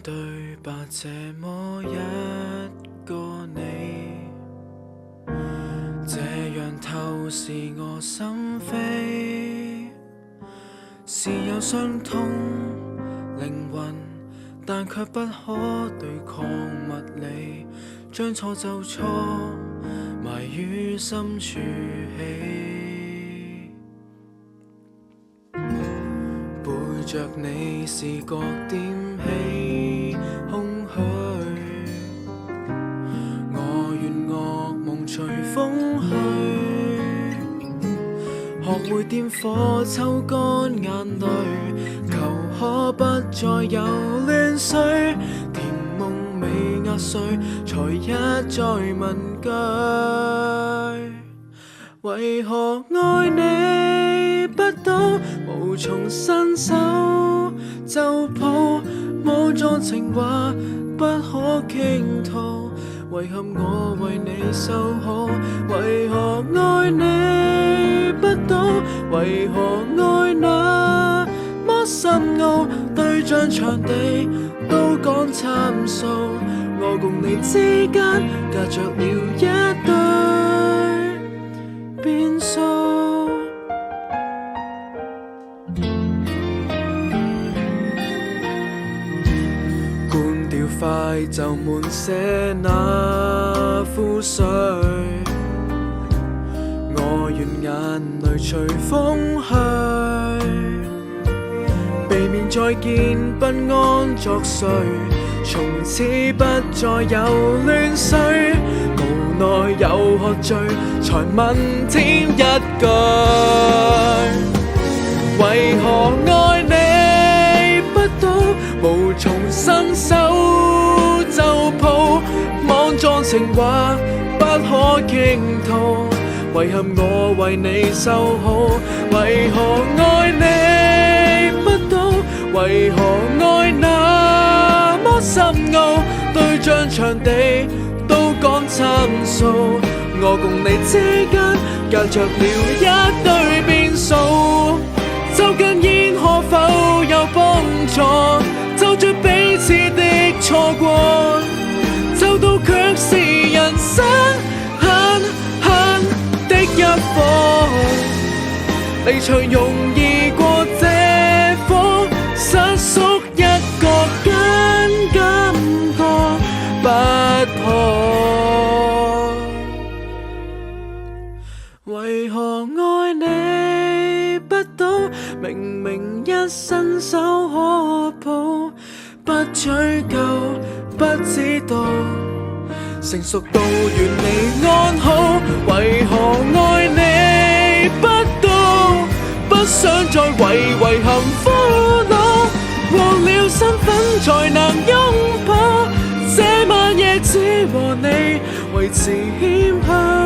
對白這麼一個你，這樣透視我心扉，是有傷痛靈魂，但卻不可對抗物理，將錯就錯，埋於深處起。背着你視覺點起空虛，我願噩夢隨風去，學會點火抽乾眼淚，求可不再有亂水，甜夢未壓碎，才一再問句，為何愛你不到，無從伸手就抱，莽撞情話不可傾吐，遺憾我為你守好，為何愛你不到，為何愛那麼深奧，對象場地都講參數，我共你之間隔着了一堆變數。灌掉快就滿瀉那枯水，我願眼淚隨風去，避免再見不安作祟，從此不再有亂水，無奈又喝醉，才問添一句，為何愛你不到，無從伸手就抱，莽撞情話不可傾吐，遺憾我為你守好，為何愛你不到，為何愛那麼深奧，對象場地都講參數，我共你之間隔着了一堆變數，就近煙可否有幫助，就着彼此的錯過，就到卻是人生狠狠的一課，離場容易過這科，失縮一個緊感覺不破，為何愛你不到，明明一伸手可抱，不追究不知道，成熟到願你安好，為何愛你不到，不想再為遺憾苦惱，忘了身份才能擁抱，這晚夜只和你維持謙虛。